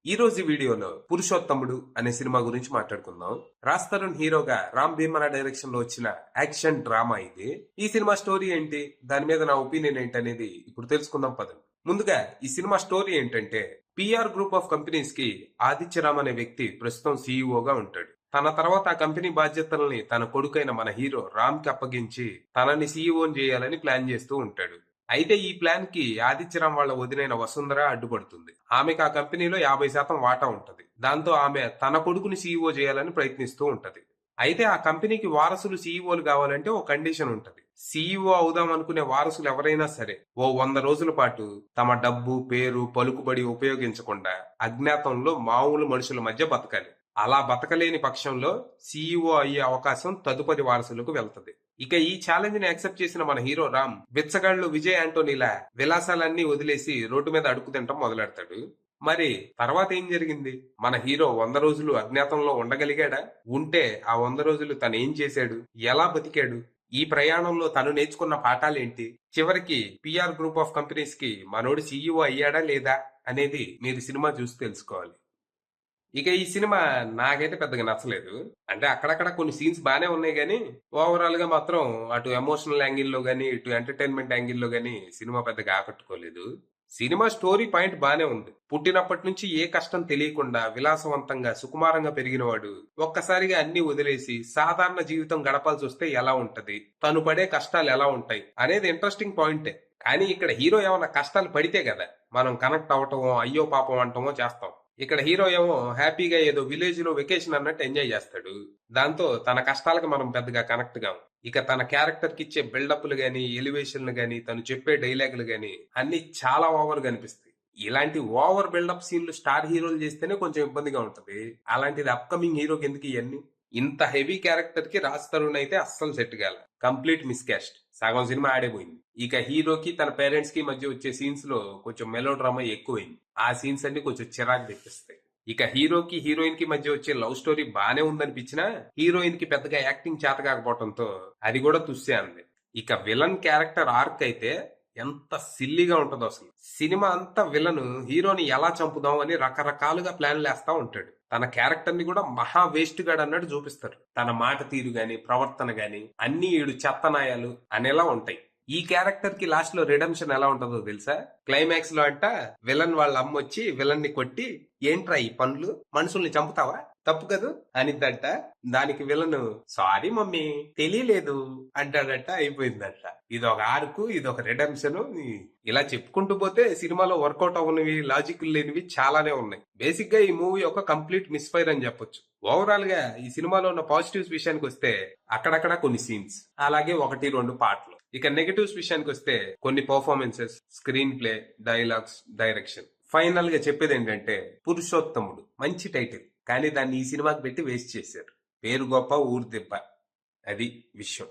ఈ రోజు వీడియోలో పురుషోత్తముడు అనే సినిమా గురించి మాట్లాడుకుందాం. రాజ్ తరుణ్ హీరోగా రామ్ భీమరా డైరెక్షన్ లో వచ్చిన యాక్షన్ డ్రామా ఇది. ఈ సినిమా స్టోరీ ఏంటి, దాని మీద నా ఒపీనియన్ ఏంటి అనేది ఇప్పుడు తెలుసుకుందాం పదండి. ముందుగా ఈ సినిమా స్టోరీ ఏంటంటే, పిఆర్ గ్రూప్ ఆఫ్ కంపెనీస్ కి ఆదిత్యరామ్ అనే వ్యక్తి ప్రస్తుతం సీఈఓగా ఉంటాడు. తన తర్వాత ఆ కంపెనీ బాధ్యతల్ని తన కొడుకైన మన హీరో రామ్ కి అప్పగించి తనని సీఈఓని చేయాలని ప్లాన్ చేస్తూ ఉంటాడు. అయితే ఈ ప్లాన్ కి ఆదిత్యరామ్ వాళ్ళ వదినైన వసుంధర అడ్డుపడుతుంది. ఆమెకు ఆ కంపెనీలో 50% వాటా ఉంటది. దాంతో ఆమె తన కొడుకుని సీఈఓ చేయాలని ప్రయత్నిస్తూ ఉంటది. అయితే ఆ కంపెనీకి వారసులు సీఈఓలు కావాలంటే ఓ కండిషన్ ఉంటది. సీఈఓ అవుదాం అనుకునే వారసులు ఎవరైనా సరే ఓ 100 రోజుల పాటు తమ డబ్బు, పేరు, పలుకుబడి ఉపయోగించకుండా అజ్ఞాతంలో మామూలు మనుషుల మధ్య బతకాలి. అలా బతకలేని పక్షంలో సీఈఓ అయ్యే అవకాశం తదుపరి వారసులకు వెళ్తది. ఇక ఈ ఛాలెంజ్ ని యాక్సెప్ట్ చేసిన మన హీరో రామ్ బిచ్చగాళ్ళు విజయ్ యాంటోనీలా విలాసాలన్నీ వదిలేసి రోడ్డు మీద అడుగు తినటం మొదలెడతాడు. మరి తర్వాత ఏం జరిగింది? మన హీరో 100 రోజులు అజ్ఞాతంలో ఉండగలిగాడా? ఉంటే ఆ 100 రోజులు తను ఏం చేశాడు, ఎలా బతికాడు, ఈ ప్రయాణంలో తను నేర్చుకున్న పాఠాలేంటి, చివరికి పిఆర్ గ్రూప్ ఆఫ్ కంపెనీస్ కి మనోడు సీఈఓ అయ్యాడా లేదా అనేది మీరు సినిమా చూసి తెలుసుకోవాలి. ఇక ఈ సినిమా నాకైతే పెద్దగా నచ్చలేదు. అంటే అక్కడక్కడ కొన్ని సీన్స్ బానే ఉన్నాయి గానీ, ఓవరాల్ గా మాత్రం అటు ఎమోషనల్ యాంగిల్లో గానీ, ఇటు ఎంటర్టైన్మెంట్ యాంగిల్లో గానీ సినిమా పెద్దగా ఆకట్టుకోలేదు. సినిమా స్టోరీ పాయింట్ బానే ఉంది. పుట్టినప్పటి నుంచి ఏ కష్టం తెలియకుండా విలాసవంతంగా సుకుమారంగా పెరిగినవాడు ఒక్కసారిగా అన్ని వదిలేసి సాధారణ జీవితం గడపాల్సి వస్తే ఎలా ఉంటది, తను పడే కష్టాలు ఎలా ఉంటాయి అనేది ఇంట్రెస్టింగ్ పాయింటే. కానీ ఇక్కడ హీరో ఏమన్నా కష్టాలు పడితే కదా మనం కనెక్ట్ అవటమో, అయ్యో పాపం అంటమో చేస్తాం. ఇక్కడ హీరో ఏమో హ్యాపీగా ఏదో విలేజ్ లో వెకేషన్ అన్నట్టు ఎంజాయ్ చేస్తాడు. దాంతో తన కష్టాలకు మనం పెద్దగా కనెక్ట్ కాం. ఇక తన క్యారెక్టర్ కి ఇచ్చే బిల్డప్లు గాని, ఎలివేషన్లు గాని, తను చెప్పే డైలాగులు గాని అన్ని చాలా ఓవర్ గా అనిపిస్తాయి. ఇలాంటి ఓవర్ బిల్డప్ సీన్లు స్టార్ హీరోలు చేస్తేనే కొంచెం ఇబ్బందిగా ఉంటది. అలాంటిది అప్కమింగ్ హీరోకి ఎందుకు ఇవన్నీ? ఇంత హెవీ క్యారెక్టర్ కి రాజ్ తరుణ్ అయితే అస్సలు సెట్ కాల. Complete miss caste. సగం సినిమా ఆడేపోయింది. ఇక హీరోకి తన పేరెంట్స్ కి మధ్య వచ్చే సీన్స్ లో కొంచెం మెలో డ్రామా ఎక్కువైంది. ఆ సీన్స్ అన్ని కొంచెం చిరాకు తెప్పిస్తాయి. ఇక హీరోకి హీరోయిన్ కి మధ్య వచ్చే లవ్ స్టోరీ బానే ఉందనిపించినా హీరోయిన్ కి పెద్దగా యాక్టింగ్ చేత కాకపోవడంతో అది కూడా తుస్సే అంది. ఇక విలన్ క్యారెక్టర్ ఆర్క్ అయితే ఎంత సిల్లీగా ఉంటుందో అసలు. సినిమా అంతా విలన్ హీరోని ఎలా చంపుదాం అని రకరకాలుగా ప్లాన్లు వేస్తా ఉంటాడు. తన క్యారెక్టర్ ని కూడా మహా వేస్ట్ గాడు అన్నట్టు చూపిస్తారు. తన మాట తీరు గాని, ప్రవర్తన గాని అన్ని ఈడు చెత్తనాయాలు అనేలా ఉంటాయి. ఈ క్యారెక్టర్ కి లాస్ట్ లో రిడెంప్షన్ ఎలా ఉంటుందో తెలుసా? క్లైమాక్స్ లో అంట విలన్ వాళ్ళ అమ్మ వచ్చి విలన్ ని కొట్టి, ఏంట్రా ఈ పనులు, మనుషుల్ని చంపుతావా, తప్పు కదూ అనిద్దంట. దానికి విలను సారీ మమ్మీ తెలియలేదు అంటాడట. అయిపోయిందట. ఇది ఒక ఆర్కు, ఇది ఒక రిడెంప్షన్. ఇలా చెప్పుకుంటూ పోతే సినిమాలో వర్కౌట్ అవ్వనివి, లాజిక్ లేనివి చాలానే ఉన్నాయి. బేసిక్ గా ఈ మూవీ ఒక కంప్లీట్ మిస్ఫైర్ అని చెప్పొచ్చు. ఓవరాల్ గా ఈ సినిమాలో ఉన్న పాజిటివ్స్ విషయానికి వస్తే అక్కడక్కడ కొన్ని సీన్స్, అలాగే 1-2 పాటలు. ఇక నెగటివ్స్ విషయానికి వస్తే కొన్ని performances, screen play, dialogues, direction. Final గా చెప్పేది ఏంటంటే, పురుషోత్తముడు మంచి టైటిల్, కానీ దాన్ని ఈ సినిమాకి పెట్టి వేస్ట్ చేశారు. పేరు గొప్ప, ఊరు దెబ్బ. అది విషయం.